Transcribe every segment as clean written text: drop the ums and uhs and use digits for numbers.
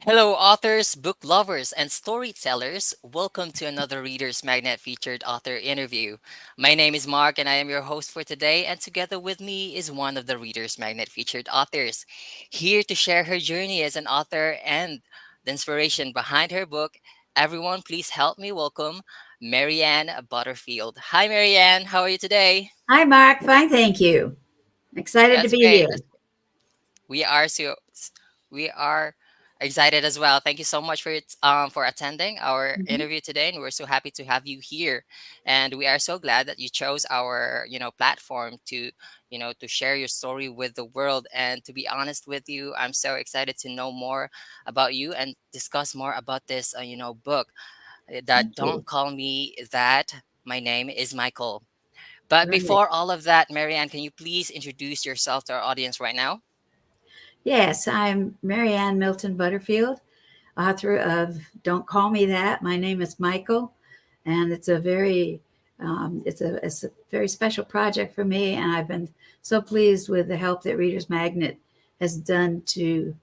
Hello, authors, book lovers, and storytellers. Welcome to another Reader's Magnet featured author interview. My name is Mark, and I am your host for today. And together with me is one of the Reader's Magnet featured authors, here to share her journey as an author and the inspiration behind her book. Everyone, please help me welcome MaryAnn Butterfield. Hi, MaryAnn. How are you today? Hi, Mark. Fine, thank you. Excited to That's be great. here. We are we are excited as well. Thank you so much for attending our Mhm. interview today, and we're so happy to have you here. And we are so glad that you chose our platform to to share your story with the world. And to be honest with you, I'm so excited to know more about you and discuss more about this book that Thank Don't you. Call Me That. My name is Michael. But Right. before all of that, Marianne, can you please introduce yourself to our audience right now? Yes, I'm MaryAnn Milton Butterfield, author of Don't Call Me That. My name is Michael, and it's a very special project for me, and I've been so pleased with the help that Reader's Magnet has done to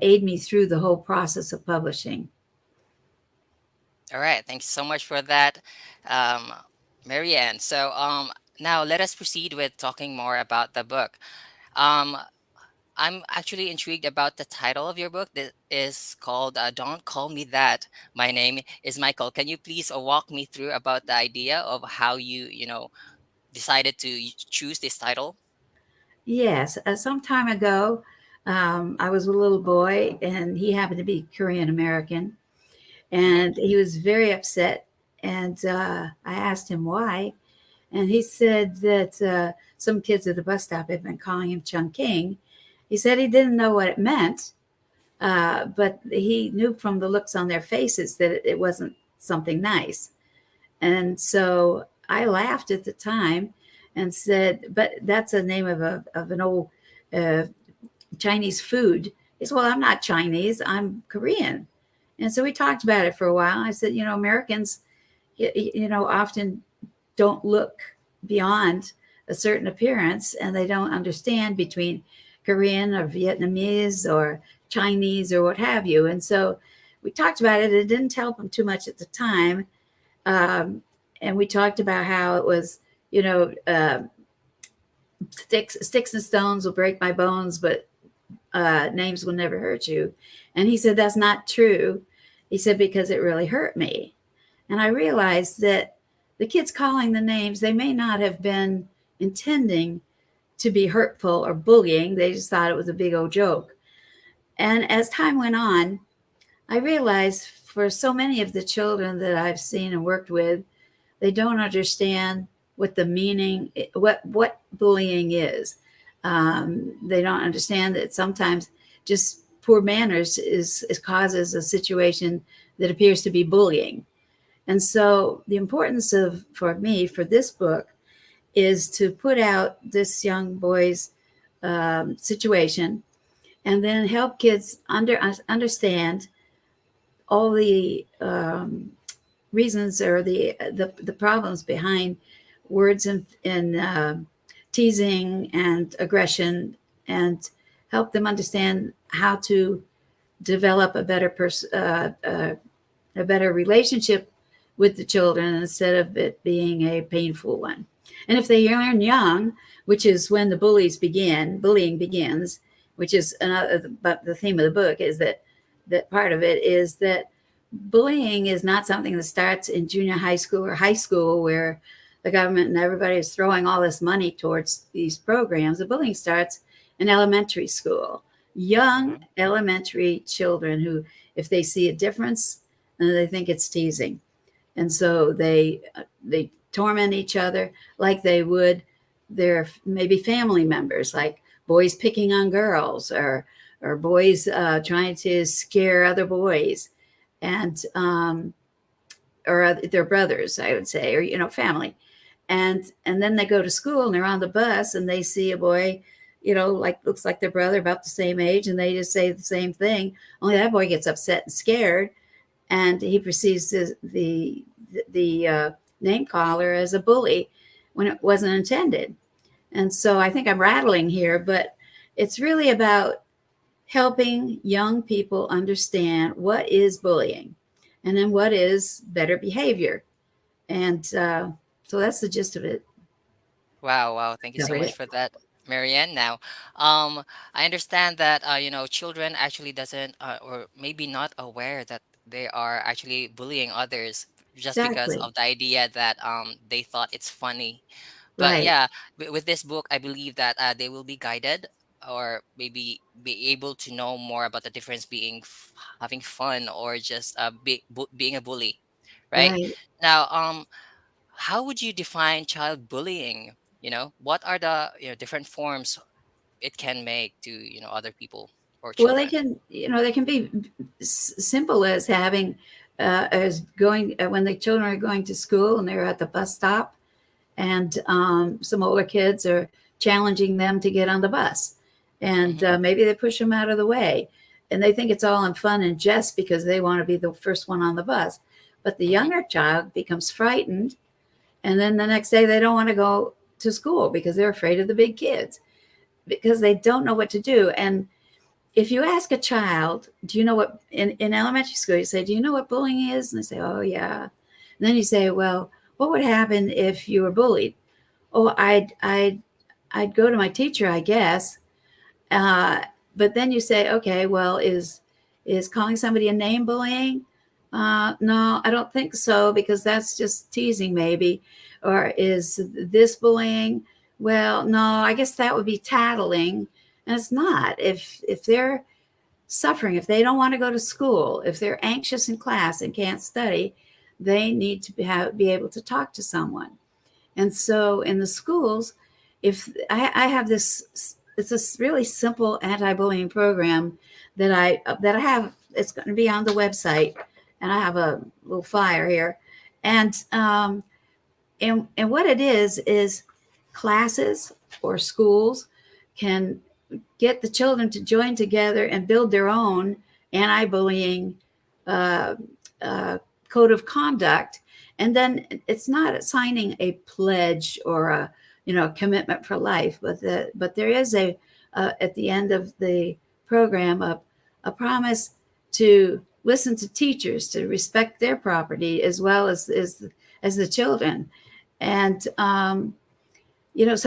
aid me through the whole process of publishing. All right, thanks so much for that, um, Marianne. Now let us proceed with talking more about the book. Um, I'm actually intrigued about the title of your book that is called "Don't Call Me That." My name is Michael. Can you please walk me through about the idea of how you decided to choose this title? Yes, some time ago, I was a little boy, and he happened to be Korean American, Hmm. and he was very upset. And I asked him why, and he said that some kids at the bus stop had been calling him Chungking. He said he didn't know what it meant, but he knew from the looks on their faces that it wasn't something nice. And so I laughed at the time and said, "But that's a name of an old uh, Chinese food." He said, "Well, I'm not Chinese. I'm Korean." And so we talked about it for a while. I said, Americans, often don't look beyond a certain appearance, and they don't understand between Korean or Vietnamese or Chinese or what have you. And so we talked about it. It didn't help them too much at the time. Um, and we talked about how it was, you know, uh, sticks and stones will break my bones, but names will never hurt you. And he said, "That's not true." He said, "Because it really hurt me." And I realized that the kids calling the names, they may not have been intending to be hurtful or bullying. They just thought it was a big old joke. And as time went on, I realized for so many of the children that I've seen and worked with, they don't understand what the meaning, what bullying is. They don't understand that sometimes just poor manners is causes a situation that appears to be bullying. And so the importance of for me for this book is to put out this young boy's situation and then help kids understand all the reasons or the problems behind words and teasing and aggression, and help them understand how to develop a better relationship with the children instead of it being a painful one. And if they learn young, which is when the bullying begins, which is another, but the theme of the book is that part of it is that bullying is not something that starts in junior high school or high school where the government and everybody is throwing all this money towards these programs. The bullying starts in elementary school. Young Hmm. elementary children who, if they see a difference, and they think it's teasing, and so they torment each other like they would their maybe family members, like boys picking on girls, or boys trying to scare other boys, and or their brothers, I would say, or family. And then they go to school and they're on the bus and they see a boy, like looks like their brother, about the same age, and they just say the same thing. Only that boy gets upset and scared, and he perceives the name caller as a bully when it wasn't intended. And so I think I'm rattling here, but it's really about helping young people understand what is bullying and then what is better behavior. And so that's the gist of it. Wow, wow. Thank you so Covered much it. for that, Marianne. Now, um, I understand that children actually doesn't or maybe not aware that they are actually bullying others just because Exactly. of the idea that they thought it's funny. But Right. yeah, with this book, I believe that they will be guided or maybe be able to know more about the difference being having fun or just being a bully, right? Right. Now, how would you define child bullying? What are the different forms it can make to other people or Well, children? they can be simple as having, as going, when the children are going to school and they're at the bus stop and some older kids are challenging them to get on the bus. And Mm-hmm, maybe they push them out of the way. And they think it's all in fun and jest because they want to be the first one on the bus. But the mm-hmm, younger child becomes frightened. And then the next day they don't want to go to school because they're afraid of the big kids because they don't know what to do. And if you ask a child, do you know what, in elementary school, you say, do you know what bullying is? And they say, oh, yeah. And then you say, well, what would happen if you were bullied? Oh, I'd go to my teacher, I guess. Uh, but then you say, okay, well, is calling somebody a name bullying? No, I don't think so because that's just teasing, maybe. Or is this bullying? Well, no, I guess that would be tattling, and it's not. If they're suffering, if they don't want to go to school, if they're anxious in class and can't study, they need to be able to talk to someone. And so in the schools, if I have this, it's a really simple anti-bullying program that I have. It's going to be on the website, and I have a little flyer here, and what it is classes or schools can get the children to join together and build their own anti-bullying uh, uh, code of conduct. And then it's not signing a pledge or a commitment for life, but there is at the end of the program a promise to listen to teachers, to respect their property as well as the children. And so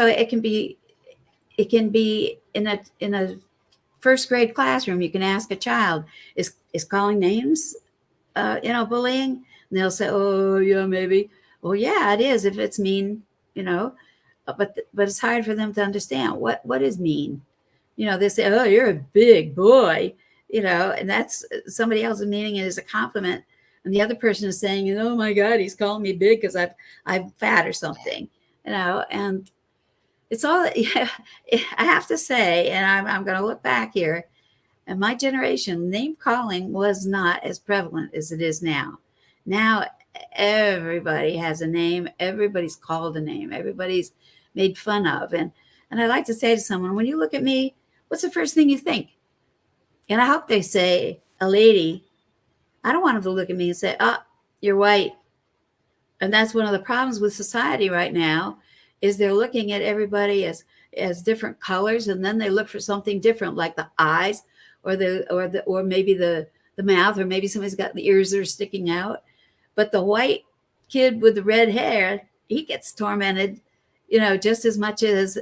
it can be in a first grade classroom. You can ask a child, is calling names bullying? And they'll say, oh yeah, maybe. Well, yeah, it is if it's mean, you know. But it's hard for them to understand what is mean. They say, oh, you're a big boy, and that's somebody else's meaning it as a compliment, and the other person is saying, oh my God, he's calling me big because I'm fat or something, and it's all. Yeah, I have to say, and I'm going to look back here. In my generation, name calling was not as prevalent as it is now. Now everybody has a name. Everybody's called a name. Everybody's made fun of. And I like to say to someone, when you look at me, what's the first thing you think? And I hope they say a lady. I don't want them to look at me and say, "Oh, you're white." And that's one of the problems with society right now, is they're looking at everybody as different colors, and then they look for something different, like the eyes, or maybe the mouth, or maybe somebody's got the ears that are sticking out. But the white kid with the red hair, he gets tormented, just as much as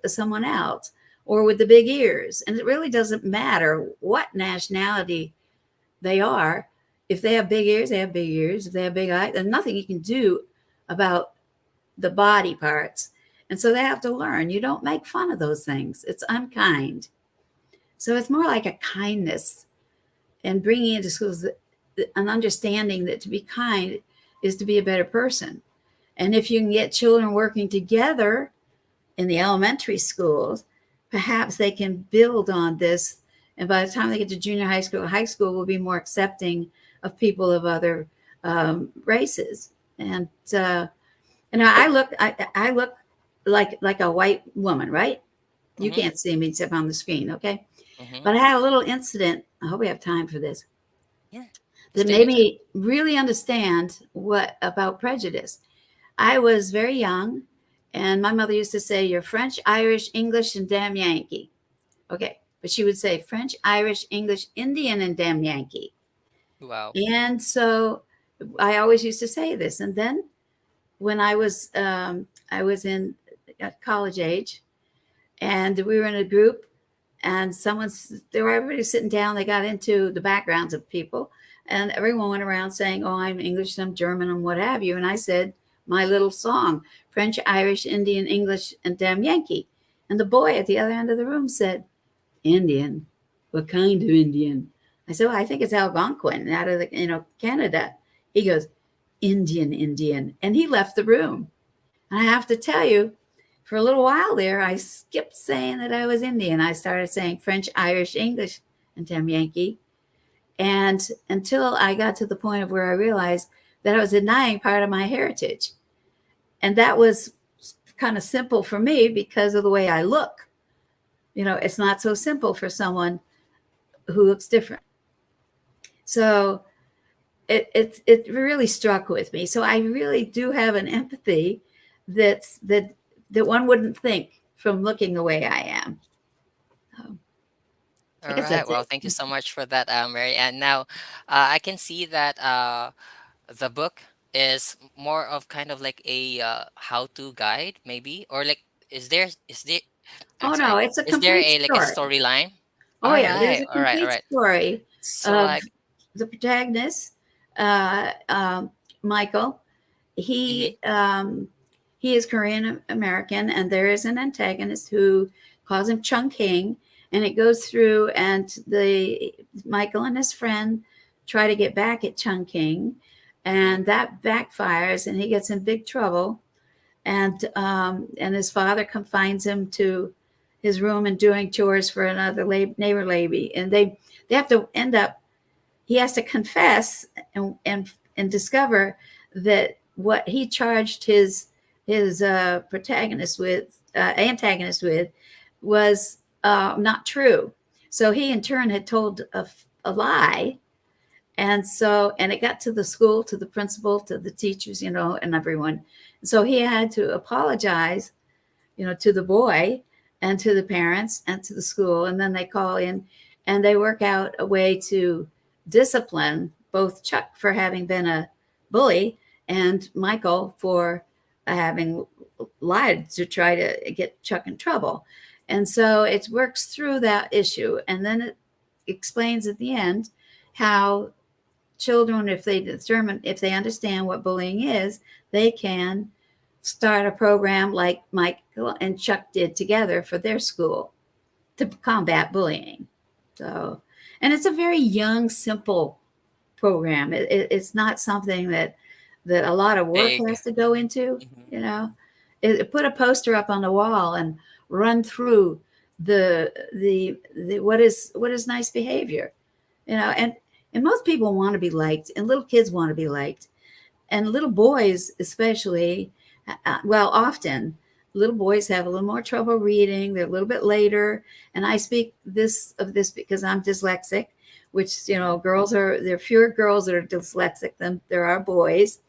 someone else, or with the big ears. And it really doesn't matter what nationality they are. If they have big ears, they have big ears. If they have big eyes, there's nothing you can do about the body parts. And so they have to learn. You don't make fun of those things. It's unkind. So it's more like a kindness, and bringing into schools an understanding that to be kind is to be a better person. And if you can get children working together in the elementary schools, perhaps they can build on this. And by the time they get to junior high school will be more accepting of people of other races. And I look like a white woman, right? You mm-hmm, can't see me except on the screen, okay? mm-hmm. But I had a little incident. I hope we have time for this, Yeah, just that take made your time. me really understand what about prejudice. I was very young, and my mother used to say, "You're French, Irish, English, and damn Yankee." Okay. But she would say French, Irish, English, Indian, and damn Yankee. Wow. And so I always used to say this. And then when I was in college age, and we were in a group, and they were everybody sitting down. They got into the backgrounds of people, and everyone went around saying, "Oh, I'm English, I'm German, and what have you." And I said my little song: French, Irish, Indian, English, and damn Yankee. And the boy at the other end of the room said, "Indian? What kind of Indian?" I said, "Well, I think it's Algonquin out of Canada." He goes, "Indian, Indian," and he left the room. And I have to tell you, for a little while there, I skipped saying that I was Indian. I started saying French, Irish, English, and damn Yankee. And until I got to the point of where I realized that I was denying part of my heritage. And that was kind of simple for me because of the way I look. It's not so simple for someone who looks different. So it really struck with me. So I really do have an empathy that one wouldn't think from looking the way I am. Um, I All guess right. that's Well, it. thank you so much for that, Mary. And now, I can see that the book is more of kind of like a how-to guide, maybe, or like, is there? I'm Oh no, sorry. it's a Is there complete a like a story. storyline? Oh All yeah, there's right. a All right. All complete right. story So of like, the protagonist, uh, Michael. mm-hmm, He is Korean American, and there is an antagonist who calls him Chung King, and it goes through, and the Michael and his friend try to get back at Chung King, mm-hmm, and that backfires, and he gets in big trouble, and his father confines him to his room and doing chores for another neighbor lady, and they have to end up. He has to confess and discover that what he charged his protagonist with antagonist with was not true. So he in turn had told a lie, and it got to the school, to the principal, to the teachers, and everyone. So he had to apologize, to the boy and to the parents and to the school. And then they call in and they work out a way to discipline both Chuck for having been a bully and Michael for having lied to try to get Chuck in trouble. And so it works through that issue. And then it explains at the end how children, if they understand what bullying is, they can start a program like Michael and Chuck did together for their school to combat bullying. So, and it's a very young, simple program. It's not something that a lot of work big. has to go into. Mm-hmm. You know, put a poster up on the wall and run through the the what is nice behavior. And most people want to be liked, and little kids want to be liked, and little boys especially. Well, often little boys have a little more trouble reading. They're a little bit later, and I speak this because I'm dyslexic, which Mm-hmm. there are fewer girls that are dyslexic than there are boys.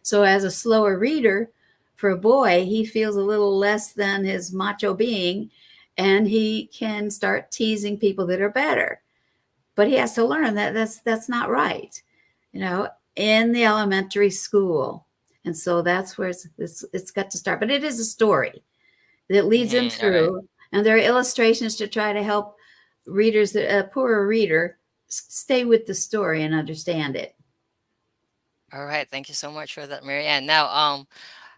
So as a slower reader, for a boy, he feels a little less than his macho being, and he can start teasing people that are better. But he has to learn that that's not right, you know, in the elementary school. And so that's where it's got to start. But it is a story that leads him Mm-hmm. All right. through, and there are illustrations to try to help readers, a poorer reader, stay with the story and understand it. All right. Thank you so much for that, Marianne. Now,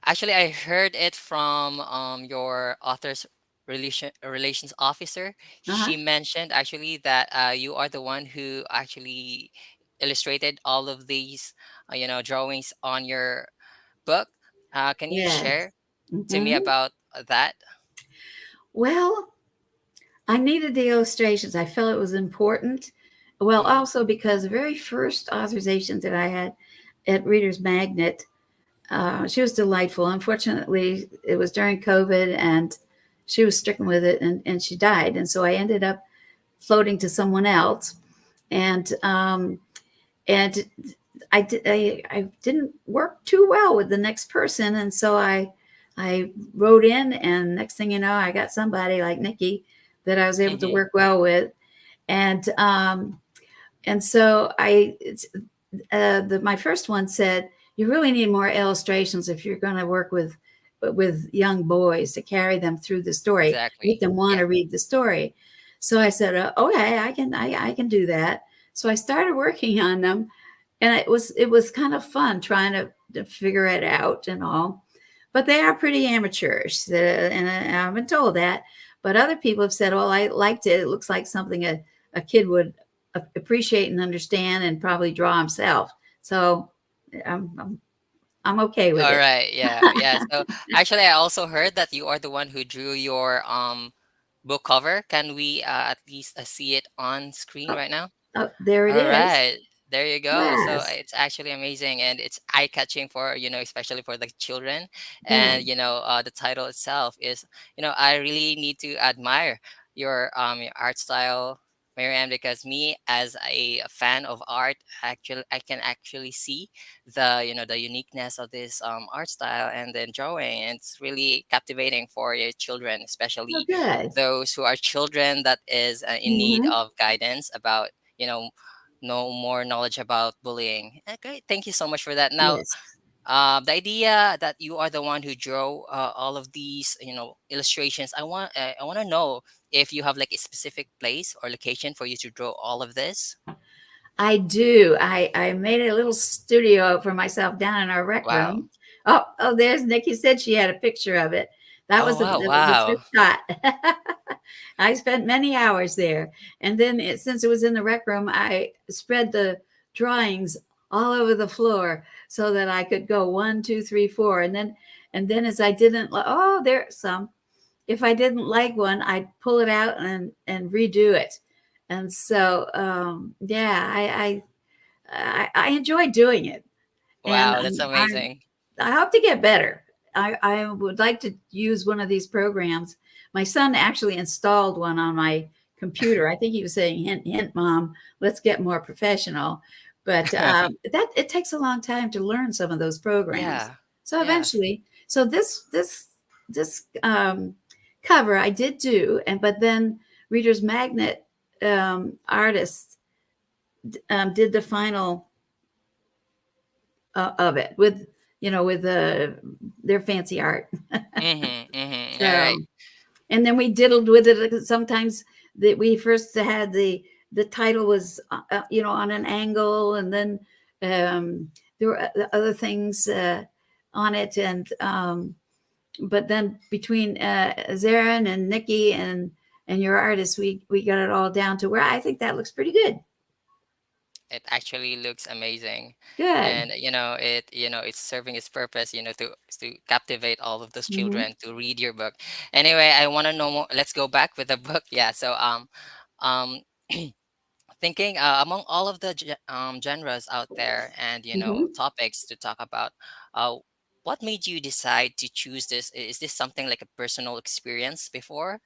actually, I heard it from your author's relations officer. Uh-huh. She mentioned actually that you are the one who actually illustrated all of these, drawings on your book. Can you Yes. share to me Hmm. about that? Well, I needed the illustrations. I felt it was important. Well, Mm-hmm. also because the very first authorization that I had at Reader's Magnet, she was delightful. Unfortunately, it was during COVID, and she was stricken with it, and she died. And so I ended up floating to someone else, and and I didn't work too well with the next person, and so I wrote in, and next thing you know, I got somebody like Nikki that I was able to Mm-hmm. work well with. And and so my first one said, you really need more illustrations if you're going to work with young boys to carry them through the story, make Exactly. them want Yeah. to read the story. So I said, okay, I can do that. So I started working on them, and it was kind of fun trying to figure it out and all. But they are pretty amateurish, and I've been told that. But other people have said, "Well, I liked it. It looks like something a kid would appreciate and understand, and probably draw himself." So I'm okay with All it. right. Yeah. Yeah. So actually, I also heard that you are the one who drew your book cover. Can we at least see it on screen Oh, right now? oh, there it All is. right, there you go. So Yes. it's actually amazing, and it's eye-catching for, especially for the children. Yeah. And the title itself is, I really need to admire your art style, Marianne, because me as a fan of art, actually I can actually see the uniqueness of this art style and then drawing. And it's really captivating for your children, Oh, especially good. those who are children that is in need Hmm. of guidance about you know know more knowledge about bullying. Okay, thank you so much for that. Now, Yes. the idea that you are the one who drew all of these, illustrations. I want to know if you have like a specific place or location for you to draw all of this. I do. I made a little studio for myself down in our rec Wow. room. Oh, there's Nikki said she had a picture of it. That Oh was wow, the wow. first shot. I spent many hours there, and then since it was in the rec room, I spread the drawings all over the floor so that I could go one, two, three, four, and then as I didn't, oh, there's some. If I didn't like one, I'd pull it out and redo it. And so, yeah, I enjoy doing it, and Wow, that's amazing. I hope to get better. I would like to use one of these programs. My son actually installed one on my computer. I think he was saying, "Hint, hint, mom, let's get more professional." But that it takes a long time to learn some of those programs. Yeah. So Yes. eventually, so this cover I did do, and but then Reader's Magnet artists did the final of it with with their fancy art. Mhm. Mhm. All right. So and then we diddled with it sometimes. That we first had the title was on an angle, and then there were other things on it, and but then between Zarin and Nikki and your artist, we got it all down to where I think that looks pretty good. It actually looks amazing, Good. and it's serving its purpose, to captivate all of those Hmm. children to read your book. Anyway, I want to know more. Let's go back with the book. Yeah. So um thinking among all of the genres out there and Hmm. topics to talk about, uh what made you decide to choose this? Is this something like a personal experience before?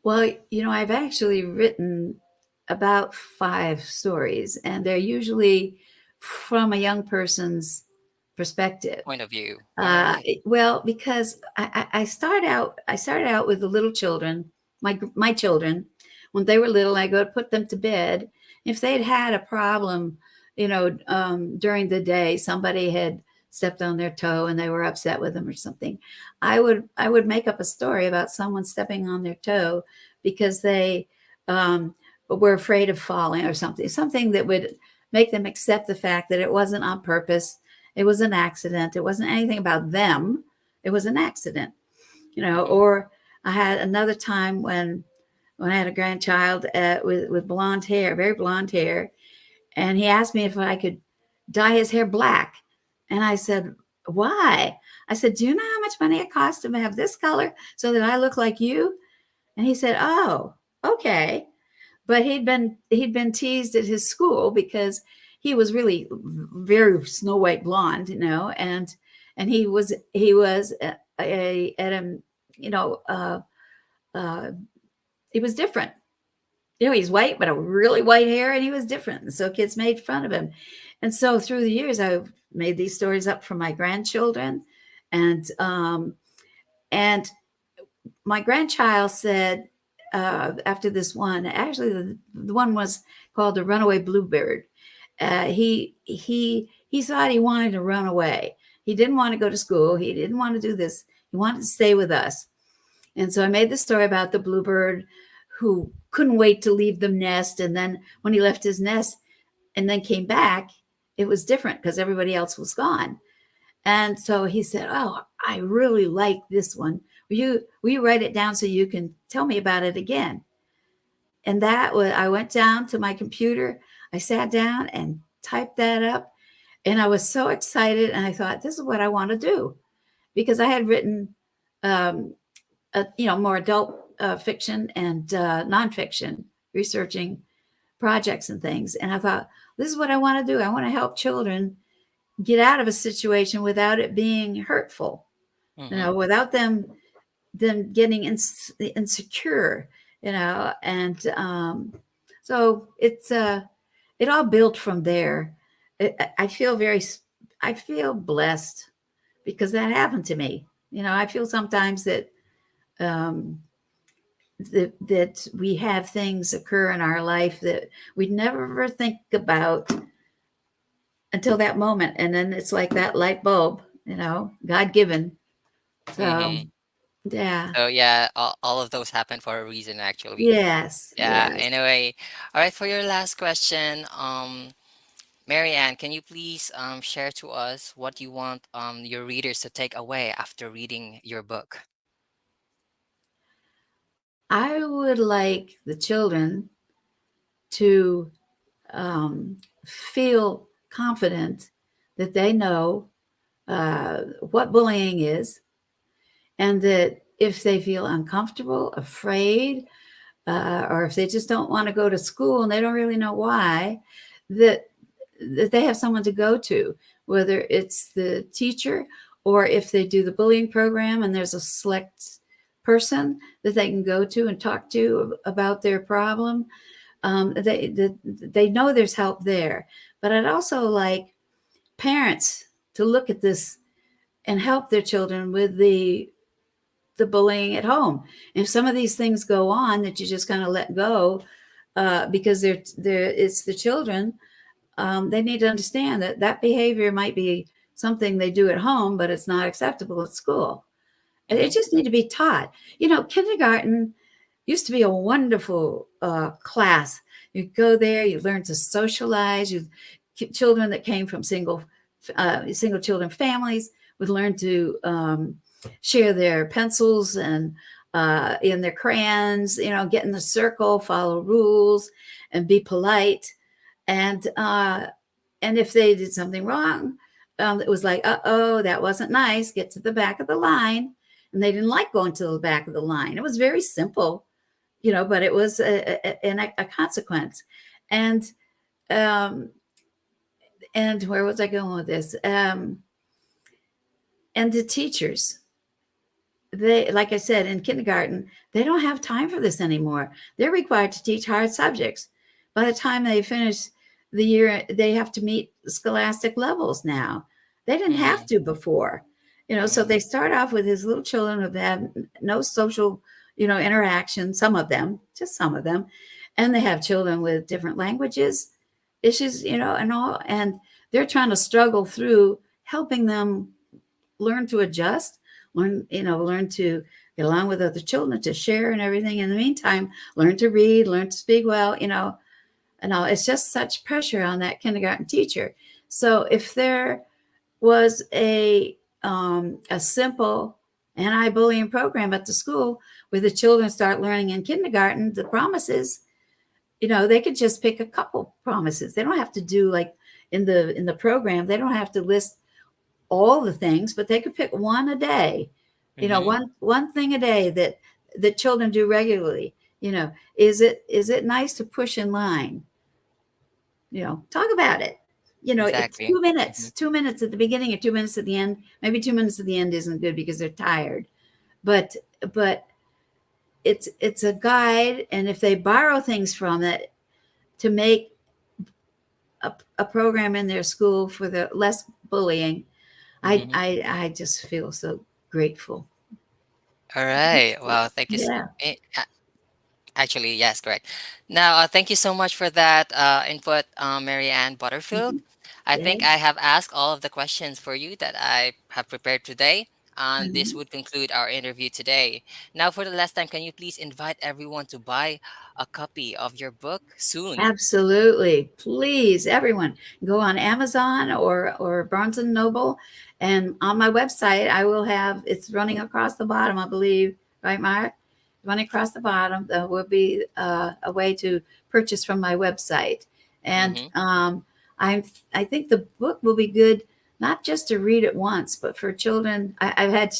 Well, I've actually written about 5 stories, and they're usually from a young person's perspective. Point of view. All right. Well, because I started out with the little children, my children, when they were little. I go to put them to bed. If they'd had a problem, during the day, somebody had stepped on their toe and they were upset with them or something. I would make up a story about someone stepping on their toe because they um, were afraid of falling or something that would make them accept the fact that it wasn't on purpose. It was an accident. It wasn't anything about them. It was an accident, Hmm. Or I had another time when I had a grandchild with blonde hair, very blonde hair, and he asked me if I could dye his hair black, and I said, "Why?" I said, "Do you know how much money it costs to have this color so that I look like you?" And he said, "Oh, okay." But he'd been teased at his school because he was really very Snow White blonde, and he was at a you know uh, he was different. He's white, but a really white hair, and he was different. And so kids made fun of him. And so through the years, I've made these stories up for my grandchildren, and and my grandchild said, after this one. Actually, the one was called the Runaway Bluebird. He thought he wanted to run away. He didn't want to go to school. He didn't want to do this. He wanted to stay with us. And so I made the story about the bluebird who couldn't wait to leave the nest. And then when he left his nest and then came back, it was different because everybody else was gone. And so he said, "Oh, I really like this one. Will you write it down so you can tell me about it again?" And that was, I went down to my computer, I sat down and typed that up, and I was so excited. And I thought, this is what I want to do, because I had written, um, more adult fiction and nonfiction, researching projects and things. And I thought, this is what I want to do. I want to help children get out of a situation without it being hurtful, Mm-hmm. without them getting insecure, and so it all built from there. I feel I feel blessed because that happened to me. I feel sometimes um, that we have things occur in our life that we never ever think about until that moment, and then it's like that light bulb, God given. So Mm-hmm. yeah, So yeah, all of those happen for a reason, actually. yes, Yeah. yes. Anyway, all right. For your last question, Marianne, can you please share to us what you want your readers to take away after reading your book? I would like the children to feel confident that they know what bullying is, and that if they feel uncomfortable, afraid, or if they just don't want to go to school and they don't really know why, that they have someone to go to, whether it's the teacher, or if they do the bullying program and there's a select person that they can go to and talk to about their problem. They know there's help there. But I'd also like parents to look at this and help their children with the bullying at home. If some of these things go on that you just kind of let go, because it's the children, they need to understand that that behavior might be something they do at home, but it's not acceptable at school. It Mm-hmm. just need to be taught. Kindergarten used to be a wonderful class. You go there, you learn to socialize. Children that came from single children families would learn to share their pencils and in their crayons. Get in the circle, follow rules, and be polite. And if they did something wrong, it was like, oh, that wasn't nice. Get to the back of the line. And they didn't like going to the back of the line. It was very simple, but it was a consequence. And um, and where was I going with this? And the teachers, they, like I said, in kindergarten, they don't have time for this anymore. They're required to teach hard subjects. By the time they finish the year, they have to meet scholastic levels now. They didn't Mm-hmm. have to before. So Mm-hmm. they start off with these little children who have no social, interaction, some of them, just some of them. And they have children with different languages, issues, and all. And they're trying to struggle through helping them learn to adjust, learn to get along with other children, to share and everything. In the meantime, learn to read, learn to speak well, and all. It's just such pressure on that kindergarten teacher. So if there was a simple anti-bullying program at the school where the children start learning in kindergarten the promises, they could just pick a couple promises. They don't have to do like in the program. They don't have to list all the things, but they could pick one a day. Mm-hmm. One thing a day that children do regularly. Is it nice to push in line? Talk about it. It's Exactly. 2 minutes, Mm-hmm. 2 minutes at the beginning or 2 minutes at the end. Maybe 2 minutes at the end isn't good because they're tired, but but it's a guide, and if they borrow things from it to make a program in their school for the less bullying, I Mm-hmm. I I just feel so grateful. All right. Well, thank you. Yeah. Actually, yes, correct. Now, thank you so much for that input, MaryAnn Butterfield. I think Yes. I have asked all of the questions for you that I have prepared today. And this Mhm. would conclude our interview today. Now, for the last time, can you please invite everyone to buy a copy of your book soon? Absolutely. Please, everyone, go on Amazon or Barnes and Noble, and on my website, I will have it's running across the bottom, I believe, right, Mark? Running across the bottom, there will be a way to purchase from my website, and Mm-hmm. I think the book will be good not just to read it once, but for children. I've had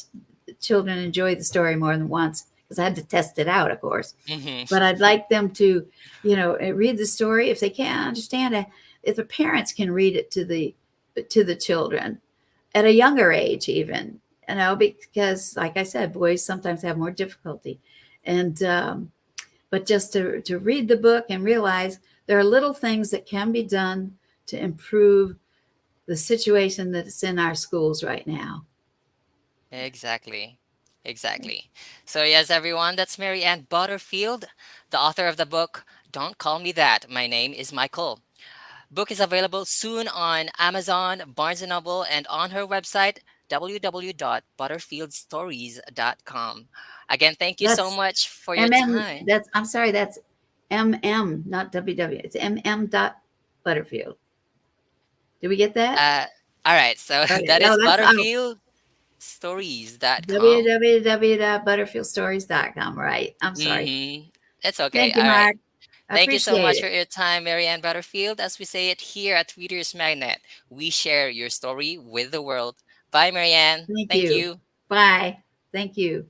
children enjoy the story more than once because I had to test it out, of course, but I'd Mm-hmm. like them to, read the story if they can't understand it. If the parents can read it to the children at a younger age, even, because like I said, boys sometimes have more difficulty, and but just to read the book and realize there are little things that can be done to improve the situation that's in our schools right now. Exactly. Exactly. So, yes, everyone, that's MaryAnn Butterfield, the author of the book, Don't Call Me That. My name is Michael. Book is available soon on Amazon, Barnes& and Noble, and on her website, www.butterfieldstories.com. Again, thank you so That's much for your MM. time. That's I'm sorry. That's MM, not WW. It's MM dot Butterfield. Did we get that? Uh, all right, so Okay. that Oh, is that's butterfieldstories.com. www.butterfieldstories.com. Right. I'm sorry. Mm-hmm. It's okay. Thank you, All right. Mark. I Thank you so appreciate much it. for your time, Marianne Butterfield. As we say it here at Readers Magnet, we share your story with the world. Bye, Marianne. Thank Thank you. you. Bye. Thank you.